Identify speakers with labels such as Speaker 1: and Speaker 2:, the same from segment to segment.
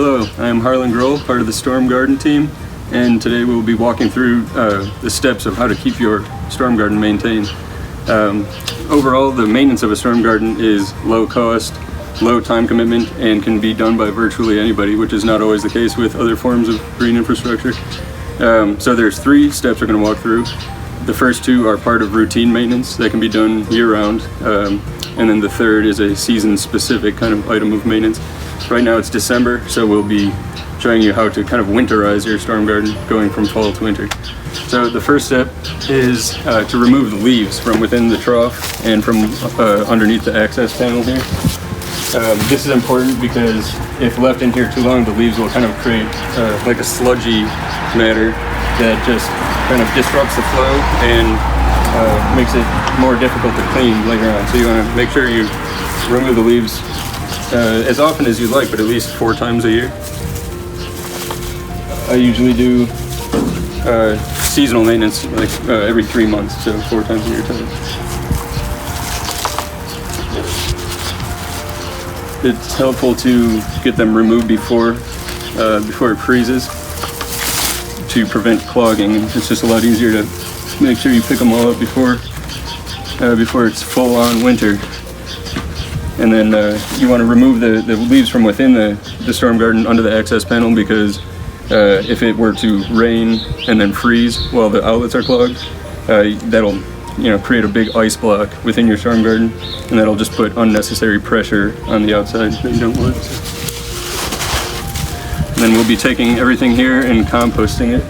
Speaker 1: Hello, I am Harlan Grohl, part of the StormGUARDen team, and today we'll be walking through the steps of how to keep your storm garden maintained. Overall, the maintenance of a storm garden is low cost, low time commitment, and can be done by virtually anybody, which is not always the case with other forms of green infrastructure. So there's 3 steps we're going to walk through. The first 2 are part of routine maintenance that can be done year-round, and then the third is a season-specific kind of item of maintenance. Right now it's December, so we'll be showing you how to kind of winterize your storm garden going from fall to winter. So the first step is to remove the leaves from within the trough and from underneath the access panel here. This is important because if left in here too long, the leaves will kind of create like a sludgy matter that just kind of disrupts the flow and makes it more difficult to clean later on. So you want to make sure you remove the leaves as often as you'd like, but at least 4 times a year. I usually do seasonal maintenance like every 3 months, so 4 times a year total. It's helpful to get them removed before it freezes to prevent clogging. It's just a lot easier to make sure you pick them all up before it's full on winter. And then you want to remove the leaves from within the storm garden under the access panel, because if it were to rain and then freeze while the outlets are clogged, that'll create a big ice block within your storm garden, and that'll just put unnecessary pressure on the outside that you don't want. And then we'll be taking everything here and composting it.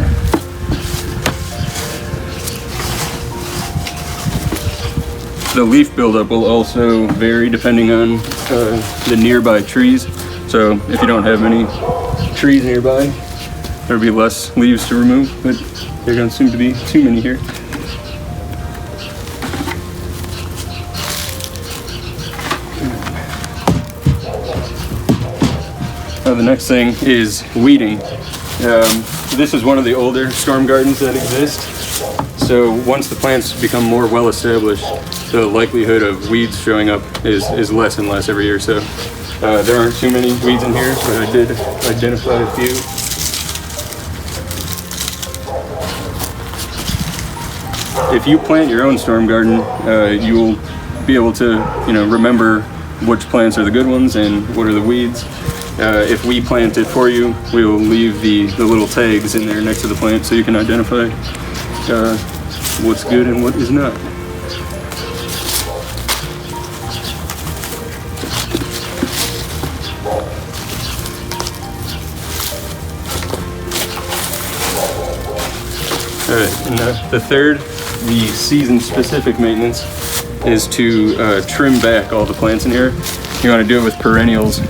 Speaker 1: The leaf buildup will also vary depending on the nearby trees. So if you don't have any trees nearby, there'll be less leaves to remove, but there don't seem to be too many here. The next thing is weeding. This is one of the older storm gardens that exist. So once the plants become more well established, the likelihood of weeds showing up is less and less every year. So there aren't too many weeds in here, but I did identify a few. If you plant your own storm garden, you will be able to remember which plants are the good ones and what are the weeds. If we plant it for you, we will leave the little tags in there next to the plant so you can identify what's good and what is not. Alright, and the third, the season-specific maintenance, is to trim back all the plants in here. You want to do it with perennials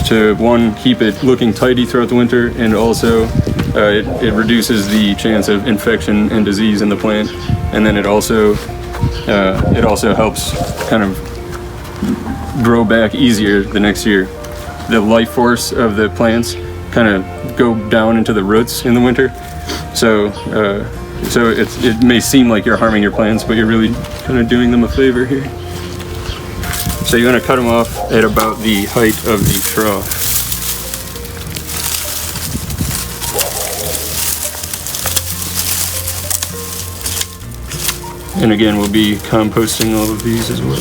Speaker 1: to, one, keep it looking tidy throughout the winter, and also it reduces the chance of infection and disease in the plant, and then it also helps kind of grow back easier the next year. The life force of the plants kind of go down into the roots in the winter, so it may seem like you're harming your plants, but you're really kind of doing them a favor here. So you want to cut them off at about the height of the trough. And again, we'll be composting all of these as well.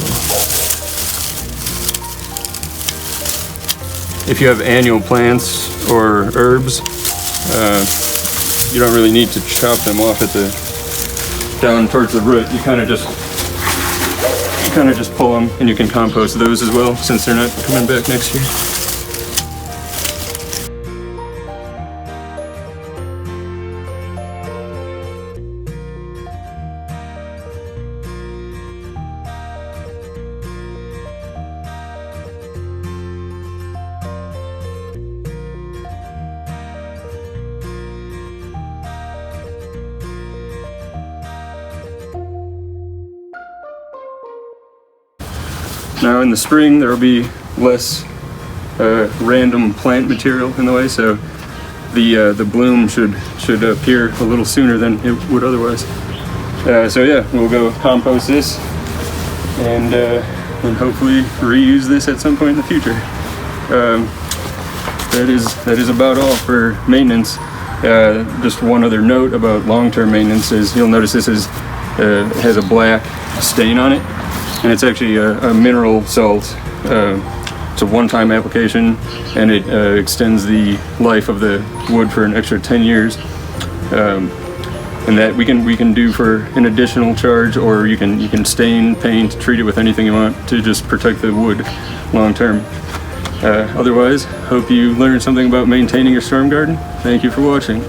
Speaker 1: If you have annual plants or herbs, you don't really need to chop them off down towards the root. You kind of just pull them, and you can compost those as well, since they're not coming back next year. Now in the spring there will be less random plant material in the way, so the bloom should appear a little sooner than it would otherwise. So yeah, we'll go compost this and hopefully reuse this at some point in the future. that is about all for maintenance. Just one other note about long-term maintenance is you'll notice this has a black stain on it, and it's actually a mineral salt. It's a one-time application, and it extends the life of the wood for an extra 10 years. And that we can do for an additional charge, or you can stain, paint, treat it with anything you want to just protect the wood long term. Otherwise, hope you learned something about maintaining your storm garden. Thank you for watching.